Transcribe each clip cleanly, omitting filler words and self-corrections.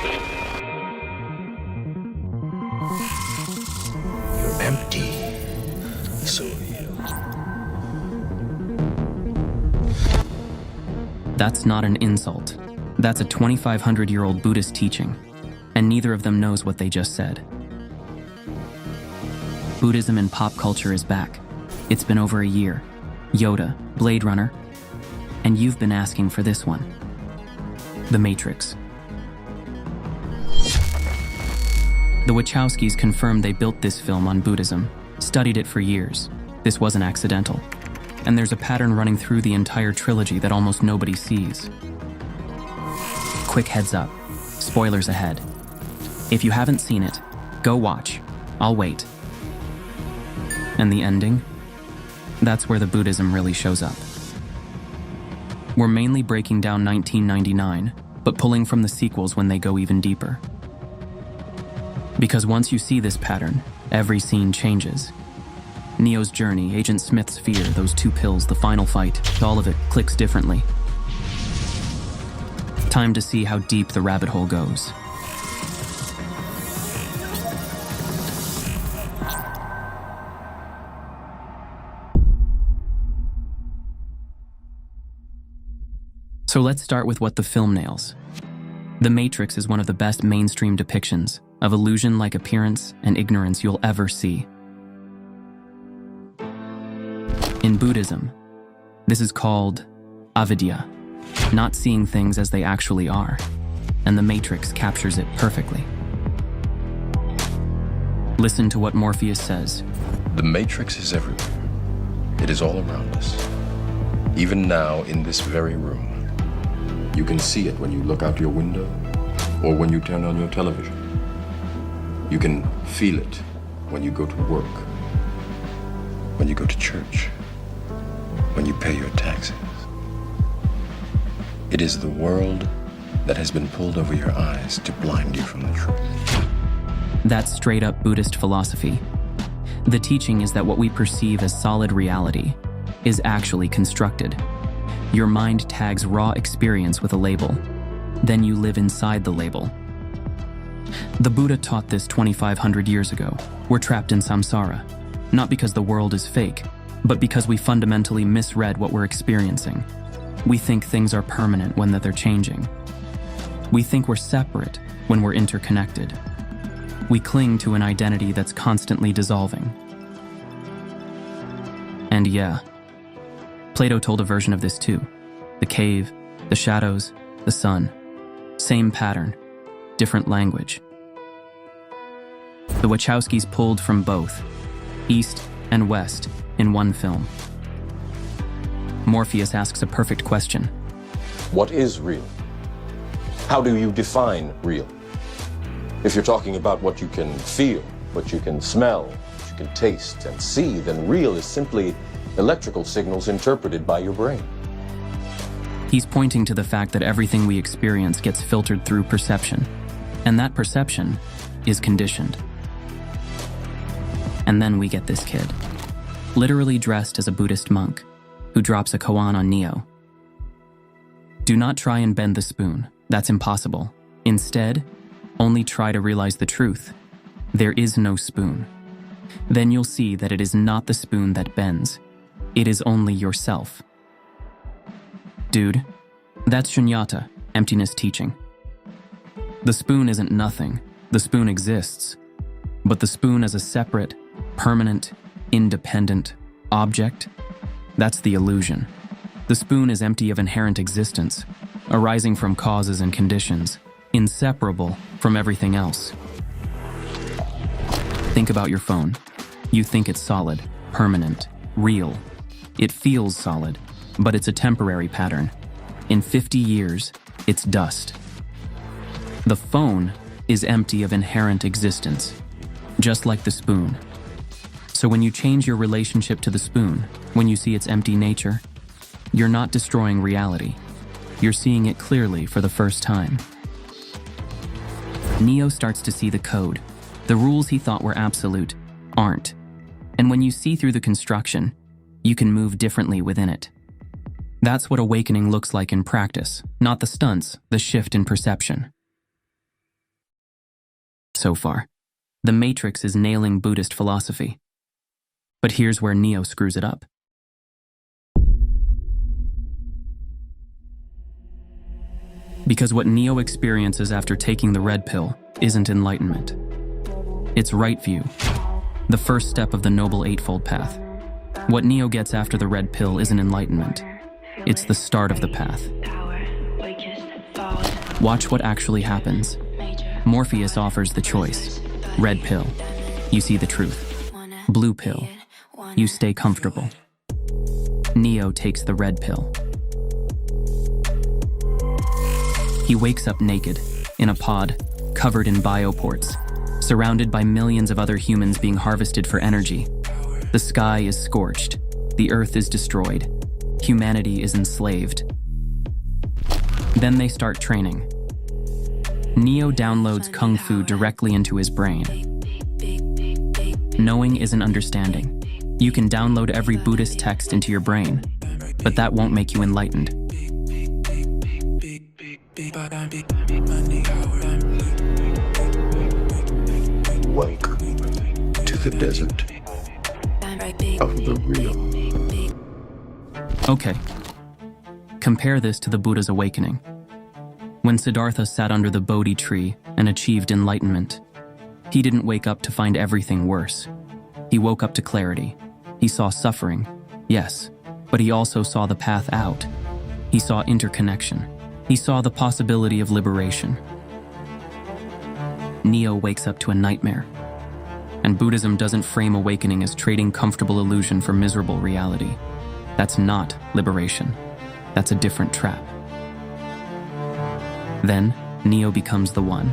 You're empty. So That's not an insult. That's a 2,500-year-old Buddhist teaching, and neither of them knows what they just said. Buddhism in pop culture is back. It's been over a year. Yoda, Blade Runner, and you've been asking for this one. The Matrix. The Wachowskis confirmed they built this film on Buddhism, studied it for years. This wasn't accidental. And there's a pattern running through the entire trilogy that almost nobody sees. Quick heads up. Spoilers ahead. If you haven't seen it, go watch. I'll wait. And the ending? That's where the Buddhism really shows up. We're mainly breaking down 1999, but pulling from the sequels when they go even deeper. Because once you see this pattern, every scene changes. Neo's journey, Agent Smith's fear, those 2 pills, the final fight, all of it clicks differently. Time to see how deep the rabbit hole goes. So let's start with what the film nails. The Matrix is one of the best mainstream depictions of illusion-like appearance and ignorance you'll ever see. In Buddhism, this is called avidya, not seeing things as they actually are, and the Matrix captures it perfectly. Listen to what Morpheus says. the Matrix is everywhere. It is all around us. Even now, in this very room. You can see it when you look out your window or when you turn on your television. You can feel it when you go to work, when you go to church, when you pay your taxes. It is the world that has been pulled over your eyes to blind you from the truth. That's straight up Buddhist philosophy. The teaching is that what we perceive as solid reality is actually constructed. Your mind tags raw experience with a label. Then you live inside the label. The Buddha taught this 2,500 years ago. We're trapped in samsara, not because the world is fake, but because we fundamentally misread what we're experiencing. We think things are permanent when that they're changing. We think we're separate when we're interconnected. We cling to an identity that's constantly dissolving. And yeah, Plato told a version of this too. The cave, the shadows, the sun. Same pattern, different language. The Wachowskis pulled from both, East and West, in one film. Morpheus asks a perfect question. What is real? How do you define real? If you're talking about what you can feel, what you can smell, what you can taste and see, then real is simply electrical signals interpreted by your brain. He's pointing to the fact that everything we experience gets filtered through perception, and that perception is conditioned. And then we get this kid, literally dressed as a Buddhist monk, who drops a koan on Neo. Do not try and bend the spoon. That's impossible. Instead, only try to realize the truth. There is no spoon. Then you'll see that it is not the spoon that bends. It is only yourself. Dude, that's shunyata, emptiness teaching. The spoon isn't nothing. The spoon exists. But the spoon as a separate, permanent, independent object, that's the illusion. The spoon is empty of inherent existence, arising from causes and conditions, inseparable from everything else. Think about your phone. You think it's solid, permanent, real. It feels solid, but it's a temporary pattern. In 50 years, it's dust. The phone is empty of inherent existence, just like the spoon. So when you change your relationship to the spoon, when you see its empty nature, you're not destroying reality. You're seeing it clearly for the first time. Neo starts to see the code. The rules he thought were absolute aren't. And when you see through the construction, you can move differently within it. That's what awakening looks like in practice, not the stunts, the shift in perception. so far. The Matrix is nailing Buddhist philosophy. But here's where Neo screws it up. Because what Neo experiences after taking the red pill isn't enlightenment. It's right view, the first step of the Noble Eightfold Path. What Neo gets after the red pill isn't enlightenment. It's the start of the path. Watch what actually happens. Morpheus offers the choice. Red pill, you see the truth. Blue pill, you stay comfortable. Neo takes the red pill. He wakes up naked, in a pod, covered in bioports, surrounded by millions of other humans being harvested for energy. The sky is scorched, the earth is destroyed, humanity is enslaved. Then they start training. Neo downloads Kung Fu directly into his brain. Knowing isn't understanding. You can download every Buddhist text into your brain, but that won't make you enlightened. Welcome to the desert of the real. Okay. Compare this to the Buddha's awakening. When Siddhartha sat under the Bodhi tree and achieved enlightenment, he didn't wake up to find everything worse. He woke up to clarity. He saw suffering, yes, but he also saw the path out. He saw interconnection. He saw the possibility of liberation. Neo wakes up to a nightmare. And Buddhism doesn't frame awakening as trading comfortable illusion for miserable reality. That's not liberation. That's a different trap. Then, Neo becomes the one.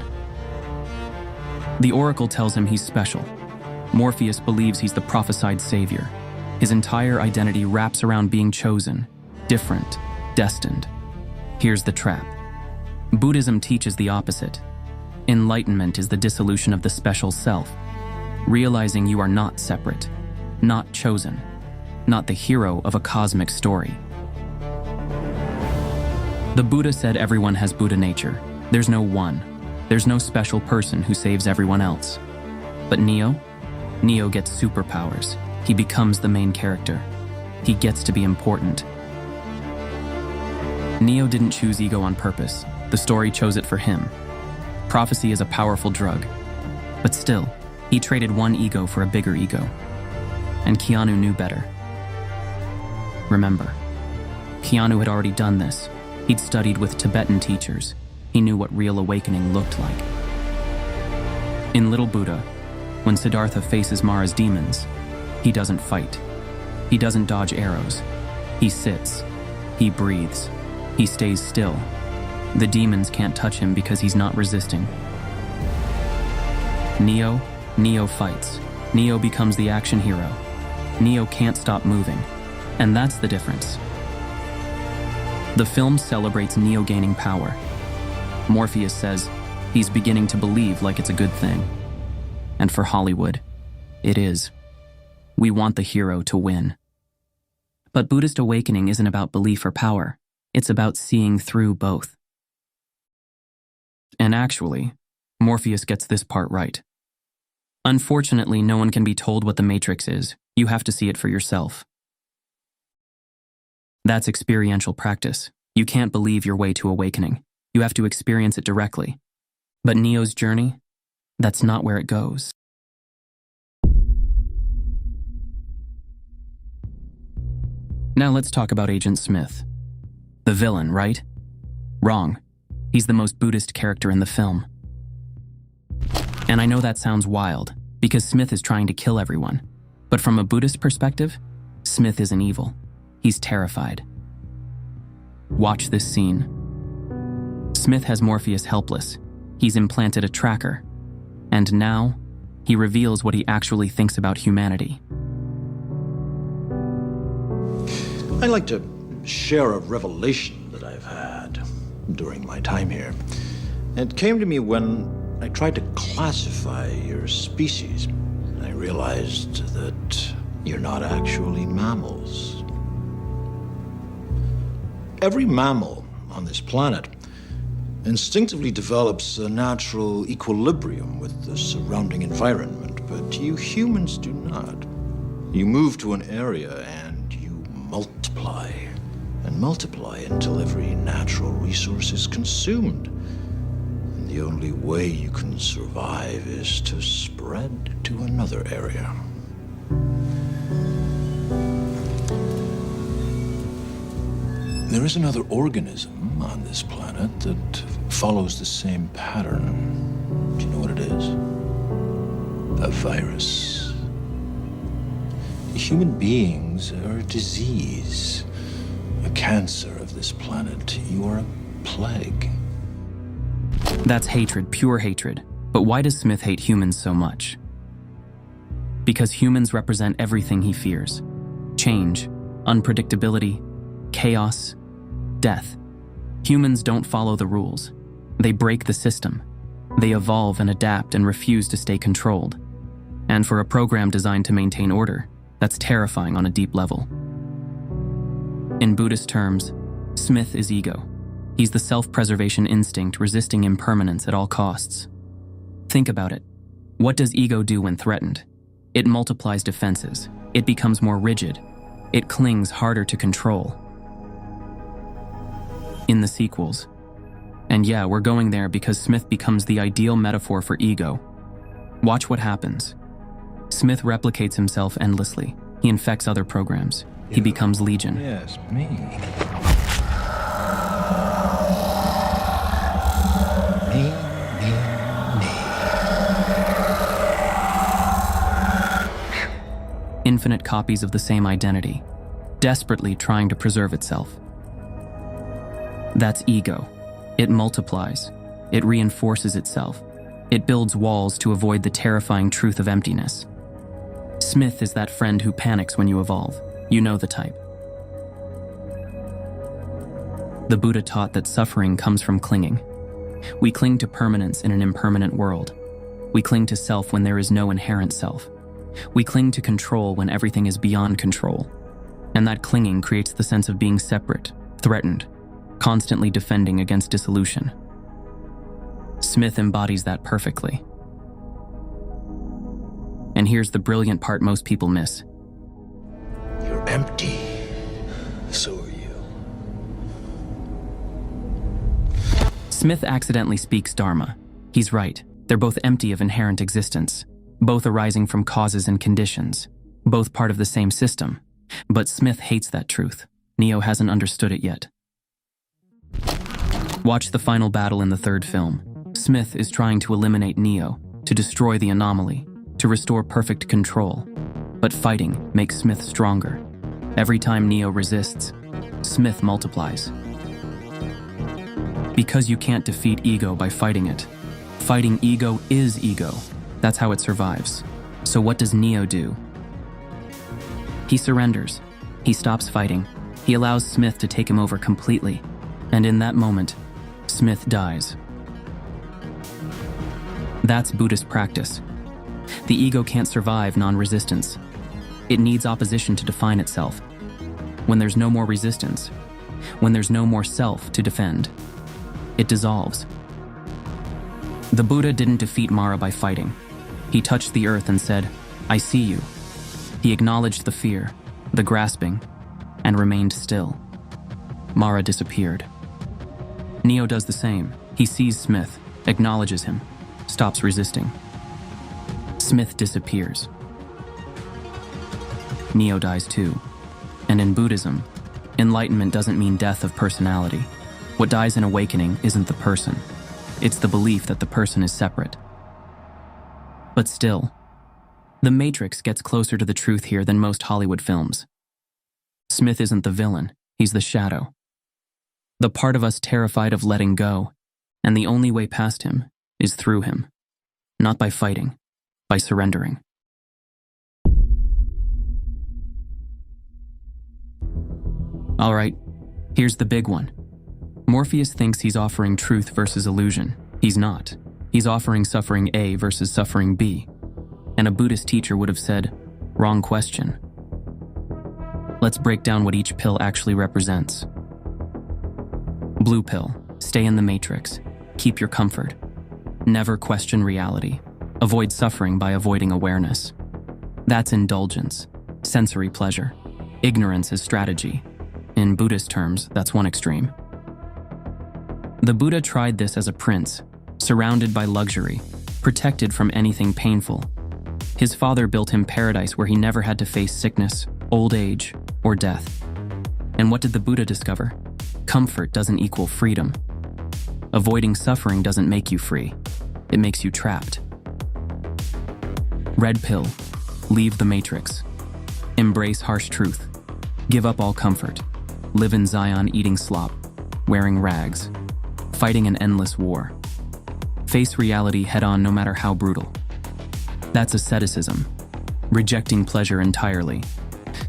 The oracle tells him he's special. Morpheus believes he's the prophesied savior. His entire identity wraps around being chosen, different, destined. Here's the trap. Buddhism teaches the opposite. Enlightenment is the dissolution of the special self, realizing you are not separate, not chosen, not the hero of a cosmic story. The Buddha said everyone has Buddha nature. There's no one. There's no special person who saves everyone else. But Neo? Neo gets superpowers. He becomes the main character. He gets to be important. Neo didn't choose ego on purpose. The story chose it for him. Prophecy is a powerful drug. But still, he traded one ego for a bigger ego. And Keanu knew better. Remember, Keanu had already done this. He'd studied with Tibetan teachers. He knew what real awakening looked like. In Little Buddha, when Siddhartha faces Mara's demons, he doesn't fight. He doesn't dodge arrows. He sits. He breathes. He stays still. The demons can't touch him because he's not resisting. Neo fights. Neo becomes the action hero. Neo can't stop moving. And that's the difference. The film celebrates Neo gaining power. Morpheus says he's beginning to believe like it's a good thing. And for Hollywood, it is. We want the hero to win. But Buddhist awakening isn't about belief or power. It's about seeing through both. And actually, Morpheus gets this part right. Unfortunately, no one can be told what the Matrix is. You have to see it for yourself. That's experiential practice. You can't believe your way to awakening. You have to experience it directly. But Neo's journey, that's not where it goes. Now let's talk about Agent Smith. The villain, right? Wrong. He's the most Buddhist character in the film. And I know that sounds wild, because Smith is trying to kill everyone. But from a Buddhist perspective, Smith isn't evil. He's terrified. Watch this scene. Smith has Morpheus helpless. He's implanted a tracker. And now, he reveals what he actually thinks about humanity. I'd like to share a revelation that I've had during my time here. It came to me when I tried to classify your species. I realized that you're not actually mammals. Every mammal on this planet instinctively develops a natural equilibrium with the surrounding environment, but you humans do not. You move to an area and you multiply, and multiply until every natural resource is consumed. And the only way you can survive is to spread to another area. There is another organism on this planet that follows the same pattern. Do you know what it is? A virus. Human beings are a disease, a cancer of this planet. You are a plague. That's hatred, pure hatred. But why does Smith hate humans so much? Because humans represent everything he fears. Change, unpredictability, chaos, death. Humans don't follow the rules. They break the system. They evolve and adapt and refuse to stay controlled. And for a program designed to maintain order, that's terrifying on a deep level. In Buddhist terms, Smith is ego. He's the self-preservation instinct resisting impermanence at all costs. Think about it. What does ego do when threatened? It multiplies defenses. It becomes more rigid. It clings harder to control. In the sequels. And yeah, we're going there because Smith becomes the ideal metaphor for ego. Watch what happens. Smith replicates himself endlessly. He infects other programs. He becomes Legion. Yes, me. Infinite copies of the same identity, desperately trying to preserve itself. That's ego. It multiplies. It reinforces itself. It builds walls to avoid the terrifying truth of emptiness. Smith is that friend who panics when you evolve. You know the type. The Buddha taught that suffering comes from clinging. We cling to permanence in an impermanent world. We cling to self when there is no inherent self. We cling to control when everything is beyond control. And that clinging creates the sense of being separate, threatened, constantly defending against dissolution. Smith embodies that perfectly. And here's the brilliant part most people miss. You're empty. So are you. Smith accidentally speaks Dharma. He's right. They're both empty of inherent existence, both arising from causes and conditions, both part of the same system. But Smith hates that truth. Neo hasn't understood it yet. Watch the final battle in the third film. Smith is trying to eliminate Neo, to destroy the anomaly, to restore perfect control. But fighting makes Smith stronger. Every time Neo resists, Smith multiplies. Because you can't defeat ego by fighting it. Fighting ego is ego. That's how it survives. So what does Neo do? He surrenders. He stops fighting. He allows Smith to take him over completely. And in that moment, Smith dies. That's Buddhist practice. The ego can't survive non-resistance. It needs opposition to define itself. When there's no more resistance, when there's no more self to defend, it dissolves. The Buddha didn't defeat Mara by fighting. He touched the earth and said, "I see you." He acknowledged the fear, the grasping, and remained still. Mara disappeared. Neo does the same. He sees Smith, acknowledges him, stops resisting. Smith disappears. Neo dies too. And in Buddhism, enlightenment doesn't mean death of personality. What dies in awakening isn't the person. It's the belief that the person is separate. But still, The Matrix gets closer to the truth here than most Hollywood films. Smith isn't the villain, he's the shadow. The part of us terrified of letting go, and the only way past him is through him. Not by fighting, by surrendering. All right, here's the big one. Morpheus thinks he's offering truth versus illusion. He's not. He's offering suffering A versus suffering B. And a Buddhist teacher would have said, wrong question. Let's break down what each pill actually represents. Blue pill, stay in the Matrix. Keep your comfort. Never question reality. Avoid suffering by avoiding awareness. That's indulgence, sensory pleasure. Ignorance is strategy. In Buddhist terms, that's one extreme. The Buddha tried this as a prince, surrounded by luxury, protected from anything painful. His father built him paradise where he never had to face sickness, old age, or death. And what did the Buddha discover? Comfort doesn't equal freedom. Avoiding suffering doesn't make you free. It makes you trapped. Red pill. Leave the matrix. Embrace harsh truth. Give up all comfort. Live in Zion eating slop, wearing rags, fighting an endless war. Face reality head-on no matter how brutal. That's asceticism. Rejecting pleasure entirely.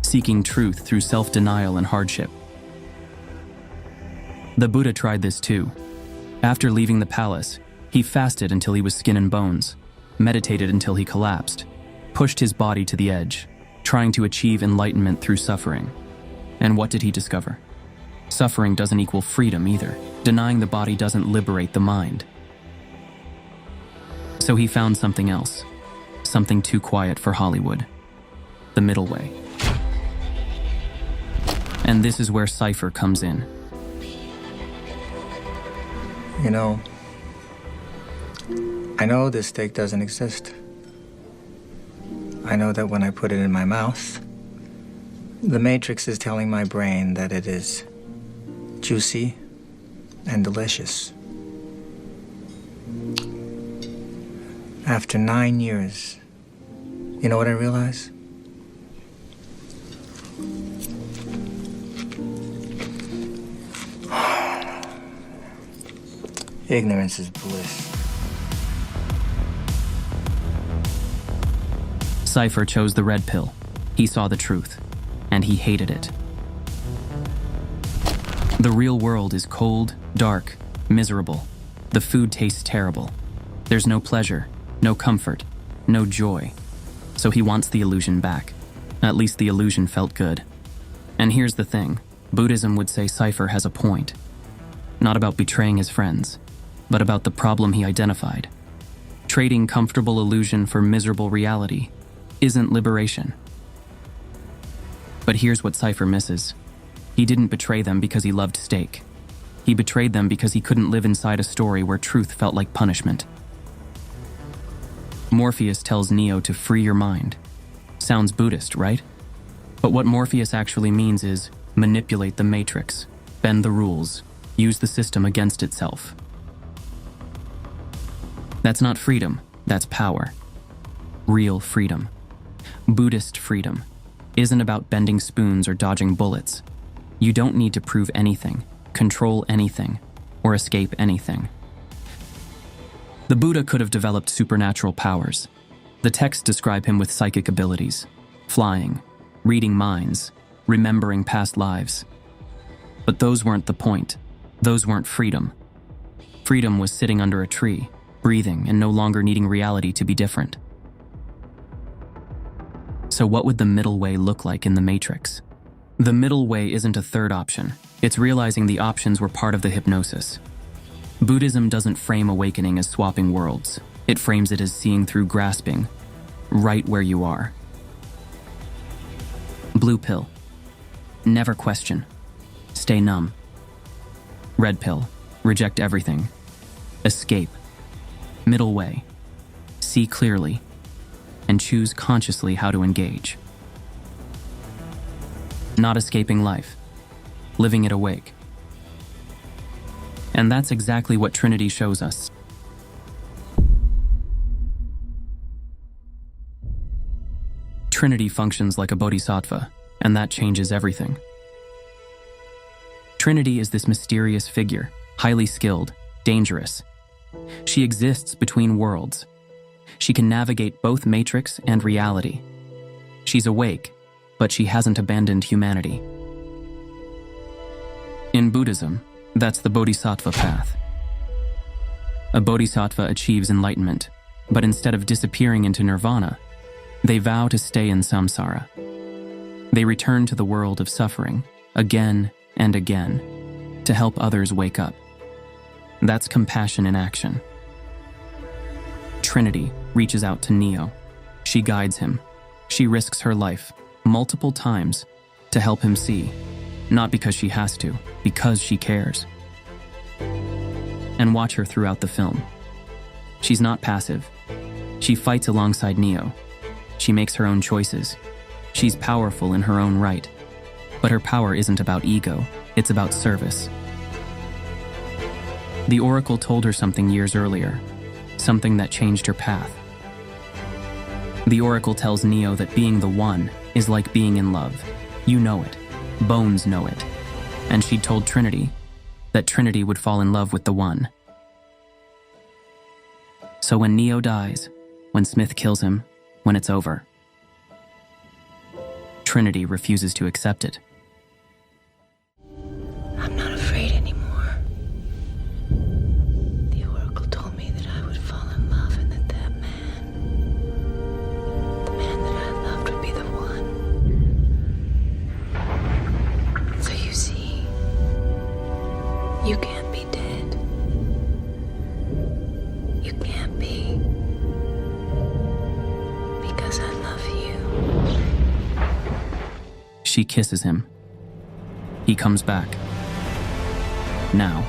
Seeking truth through self-denial and hardship. The Buddha tried this too. After leaving the palace, he fasted until he was skin and bones, meditated until he collapsed, pushed his body to the edge, trying to achieve enlightenment through suffering. And what did he discover? Suffering doesn't equal freedom either. Denying the body doesn't liberate the mind. So he found something else, something too quiet for Hollywood. The middle way. And this is where Cypher comes in. You know, I know this steak doesn't exist. I know that when I put it in my mouth, the Matrix is telling my brain that it is juicy and delicious. After 9 years, you know what I realize? Ignorance is bliss. Cypher chose the red pill. He saw the truth, and he hated it. The real world is cold, dark, miserable. The food tastes terrible. There's no pleasure, no comfort, no joy. So he wants the illusion back. At least the illusion felt good. And here's the thing. Buddhism would say Cypher has a point. Not about betraying his friends, but about the problem he identified. Trading comfortable illusion for miserable reality isn't liberation. But here's what Cypher misses. He didn't betray them because he loved steak. He betrayed them because he couldn't live inside a story where truth felt like punishment. Morpheus tells Neo to free your mind. Sounds Buddhist, right? But what Morpheus actually means is manipulate the matrix, bend the rules, use the system against itself. That's not freedom, that's power. Real freedom. Buddhist freedom isn't about bending spoons or dodging bullets. You don't need to prove anything, control anything, or escape anything. The Buddha could have developed supernatural powers. The texts describe him with psychic abilities, flying, reading minds, remembering past lives. But those weren't the point. Those weren't freedom. Freedom was sitting under a tree, breathing and no longer needing reality to be different. So what would the middle way look like in the Matrix? The middle way isn't a third option. It's realizing the options were part of the hypnosis. Buddhism doesn't frame awakening as swapping worlds. It frames it as seeing through grasping, right where you are. Blue pill. Never question. Stay numb. Red pill. Reject everything. Escape. Middle way. See clearly. And choose consciously how to engage. Not escaping life. Living it awake. And that's exactly what Trinity shows us. Trinity functions like a bodhisattva, and that changes everything. Trinity is this mysterious figure, highly skilled, dangerous. She exists between worlds. She can navigate both matrix and reality. She's awake, but she hasn't abandoned humanity. In Buddhism, that's the bodhisattva path. A bodhisattva achieves enlightenment, but instead of disappearing into nirvana, they vow to stay in samsara. They return to the world of suffering again and again to help others wake up. That's compassion in action. Trinity reaches out to Neo. She guides him. She risks her life multiple times to help him see, not because she has to, because she cares. And watch her throughout the film. She's not passive. She fights alongside Neo. She makes her own choices. She's powerful in her own right. But her power isn't about ego, it's about service. The Oracle told her something years earlier, something that changed her path. The Oracle tells Neo that being the one is like being in love. You know it. Bones know it. And she told Trinity that Trinity would fall in love with the one. So when Neo dies, when Smith kills him, when it's over, Trinity refuses to accept it. I'm not afraid anymore. The Oracle told me that I would fall in love and that the man that I loved would be the one. So you see, you can't be dead. You can't be. Because I love you. She kisses him. He comes back. Now,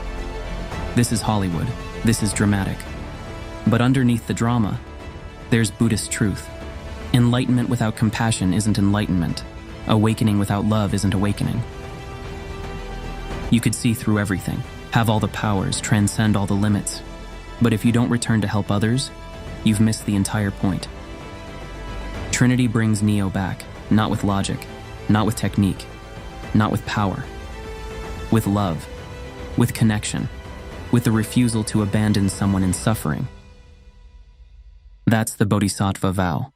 this is Hollywood. This is dramatic. But underneath the drama, there's Buddhist truth. Enlightenment without compassion isn't enlightenment. Awakening without love isn't awakening. You could see through everything, have all the powers, transcend all the limits. But if you don't return to help others, you've missed the entire point. Trinity brings Neo back, not with logic, not with technique, not with power. With love, with connection, with the refusal to abandon someone in suffering. That's the Bodhisattva vow.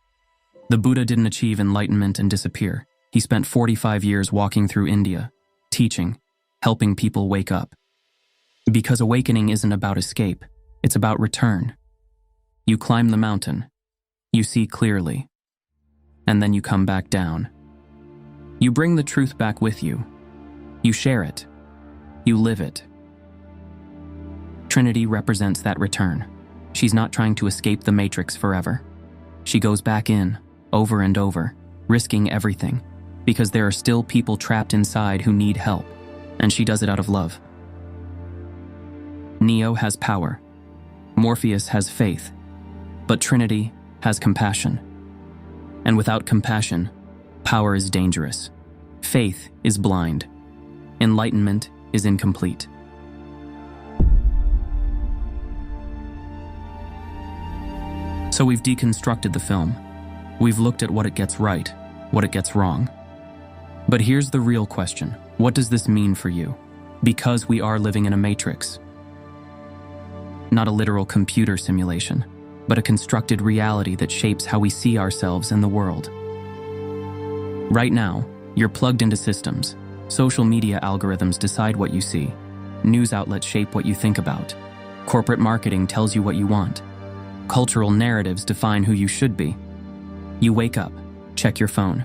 The Buddha didn't achieve enlightenment and disappear. He spent 45 years walking through India, teaching, helping people wake up. Because awakening isn't about escape, it's about return. You climb the mountain, you see clearly, and then you come back down. You bring the truth back with you. You share it. You live it. Trinity represents that return. She's not trying to escape the matrix forever. She goes back in, over and over, risking everything, because there are still people trapped inside who need help, and she does it out of love. Neo has power. Morpheus has faith. But Trinity has compassion. And without compassion, power is dangerous. Faith is blind. Enlightenment is incomplete. So we've deconstructed the film. We've looked at what it gets right, what it gets wrong. But here's the real question. What does this mean for you? Because we are living in a matrix. Not a literal computer simulation, but a constructed reality that shapes how we see ourselves in the world. Right now, you're plugged into systems. Social media algorithms decide what you see. News outlets shape what you think about. Corporate marketing tells you what you want. Cultural narratives define who you should be. You wake up, check your phone,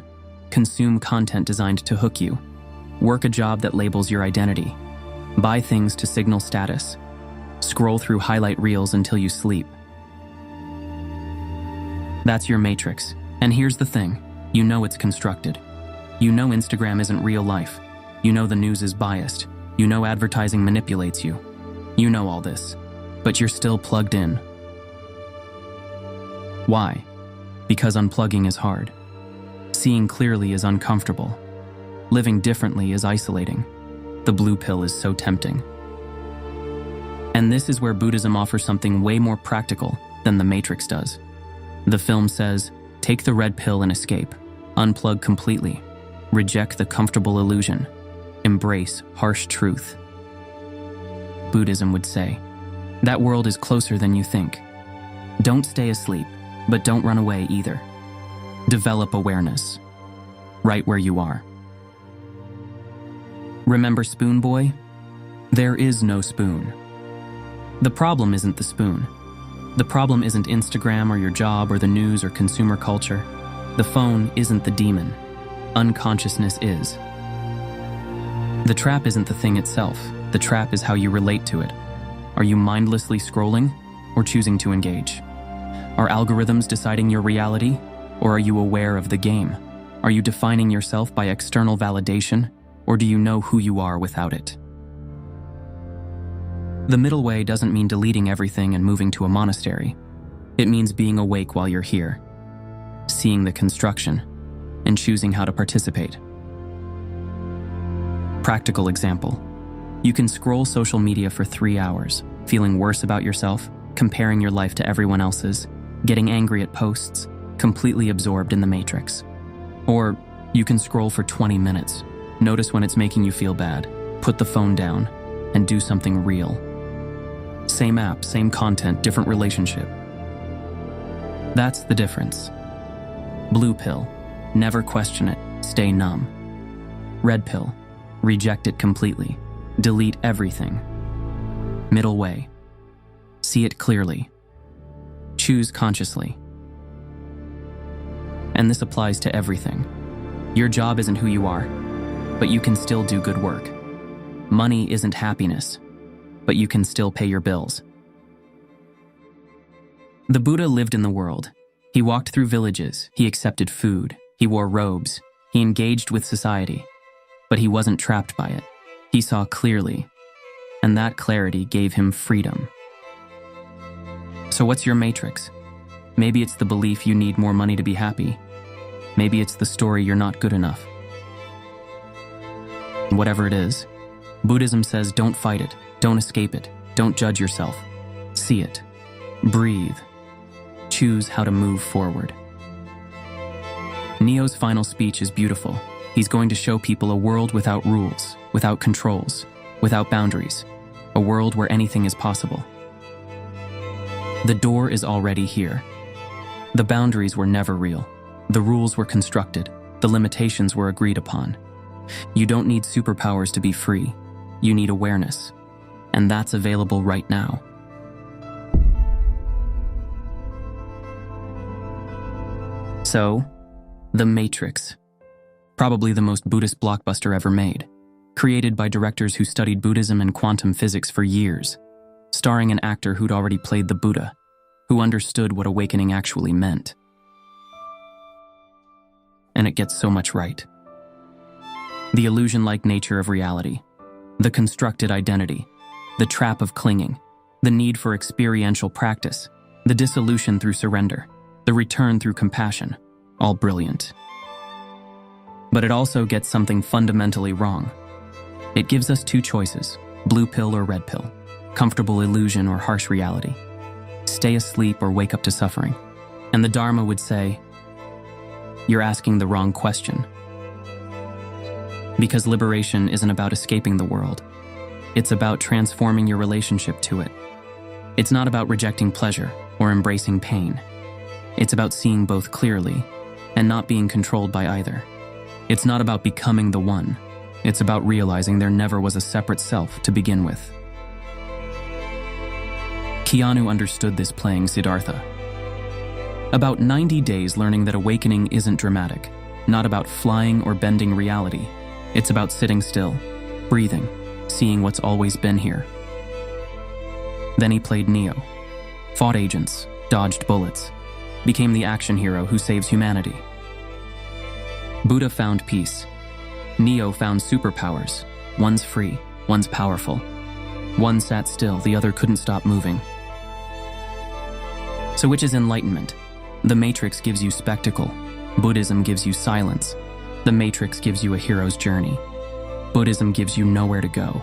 consume content designed to hook you, work a job that labels your identity, buy things to signal status, scroll through highlight reels until you sleep. That's your matrix. And here's the thing, you know it's constructed. You know Instagram isn't real life. You know the news is biased. You know advertising manipulates you. You know all this, but you're still plugged in. Why? Because unplugging is hard. Seeing clearly is uncomfortable. Living differently is isolating. The blue pill is so tempting. And this is where Buddhism offers something way more practical than the Matrix does. The film says, take the red pill and escape. Unplug completely. Reject the comfortable illusion. Embrace harsh truth. Buddhism would say, that world is closer than you think. Don't stay asleep, but don't run away either. Develop awareness, right where you are. Remember Spoon Boy? There is no spoon. The problem isn't the spoon. The problem isn't Instagram or your job or the news or consumer culture. The phone isn't the demon. Unconsciousness is. The trap isn't the thing itself. The trap is how you relate to it. Are you mindlessly scrolling or choosing to engage? Are algorithms deciding your reality, or are you aware of the game? Are you defining yourself by external validation, or do you know who you are without it? The middle way doesn't mean deleting everything and moving to a monastery. It means being awake while you're here, seeing the construction, and choosing how to participate. Practical example. You can scroll social media for 3 hours, feeling worse about yourself, comparing your life to everyone else's, getting angry at posts, completely absorbed in the matrix. Or you can scroll for 20 minutes, notice when it's making you feel bad, put the phone down, and do something real. Same app, same content, different relationship. That's the difference. Blue pill, never question it, stay numb. Red pill, reject it completely, delete everything. Middle way, see it clearly. Choose consciously. And this applies to everything. Your job isn't who you are, but you can still do good work. Money isn't happiness, but you can still pay your bills. The Buddha lived in the world. He walked through villages, he accepted food, he wore robes, he engaged with society, but he wasn't trapped by it. He saw clearly, and that clarity gave him freedom. So what's your matrix? Maybe it's the belief you need more money to be happy. Maybe it's the story you're not good enough. Whatever it is, Buddhism says don't fight it, don't escape it, don't judge yourself. See it. Breathe. Choose how to move forward. Neo's final speech is beautiful. He's going to show people a world without rules, without controls, without boundaries, a world where anything is possible. The door is already here. The boundaries were never real. The rules were constructed. The limitations were agreed upon. You don't need superpowers to be free. You need awareness. And that's available right now. So, The Matrix. Probably the most Buddhist blockbuster ever made. Created by directors who studied Buddhism and quantum physics for years. Starring an actor who'd already played the Buddha, who understood what awakening actually meant. And it gets so much right. The illusion-like nature of reality, the constructed identity, the trap of clinging, the need for experiential practice, the dissolution through surrender, the return through compassion, all brilliant. But it also gets something fundamentally wrong. It gives us two choices, blue pill or red pill, comfortable illusion or harsh reality, stay asleep or wake up to suffering. And the Dharma would say, you're asking the wrong question. Because liberation isn't about escaping the world. It's about transforming your relationship to it. It's not about rejecting pleasure or embracing pain. It's about seeing both clearly and not being controlled by either. It's not about becoming the one. It's about realizing there never was a separate self to begin with. Keanu understood this playing Siddhartha. About 90 days learning that awakening isn't dramatic, not about flying or bending reality. It's about sitting still, breathing, seeing what's always been here. Then he played Neo, fought agents, dodged bullets, became the action hero who saves humanity. Buddha found peace. Neo found superpowers. One's free, one's powerful. One sat still, the other couldn't stop moving. So which is enlightenment? The Matrix gives you spectacle. Buddhism gives you silence. The Matrix gives you a hero's journey. Buddhism gives you nowhere to go.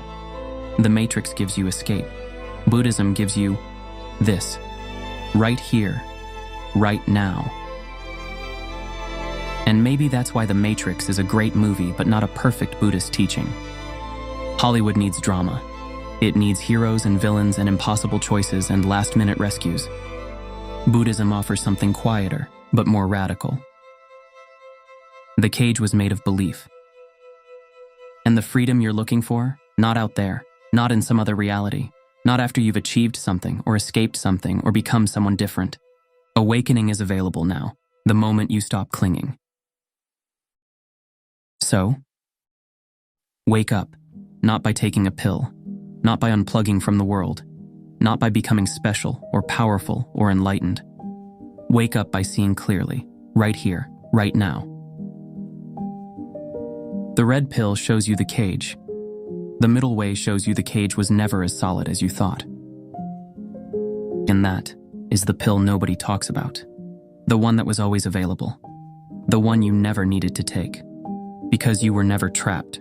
The Matrix gives you escape. Buddhism gives you this, right here, right now. And maybe that's why The Matrix is a great movie but not a perfect Buddhist teaching. Hollywood needs drama. It needs heroes and villains and impossible choices and last-minute rescues. Buddhism offers something quieter, but more radical. The cage was made of belief. And the freedom you're looking for, not out there, not in some other reality, not after you've achieved something or escaped something or become someone different. Awakening is available now, the moment you stop clinging. So, wake up, not by taking a pill, not by unplugging from the world, not by becoming special or powerful or enlightened. Wake up by seeing clearly, right here, right now. The red pill shows you the cage. The middle way shows you the cage was never as solid as you thought. And that is the pill nobody talks about. The one that was always available. The one you never needed to take. Because you were never trapped.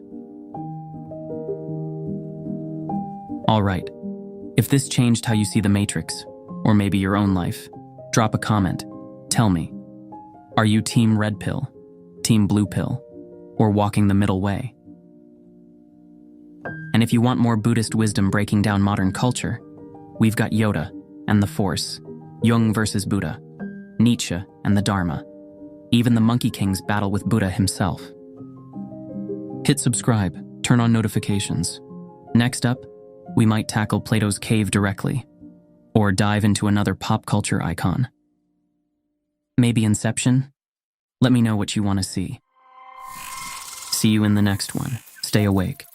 All right. If this changed how you see the Matrix, or maybe your own life, drop a comment. Tell me, are you team red pill, team blue pill, or walking the middle way? And if you want more Buddhist wisdom breaking down modern culture, we've got Yoda and the Force, Jung versus Buddha, Nietzsche and the Dharma, even the Monkey King's battle with Buddha himself. Hit subscribe, turn on notifications. Next up, we might tackle Plato's cave directly, or dive into another pop culture icon. Maybe Inception? Let me know what you want to see. See you in the next one. Stay awake.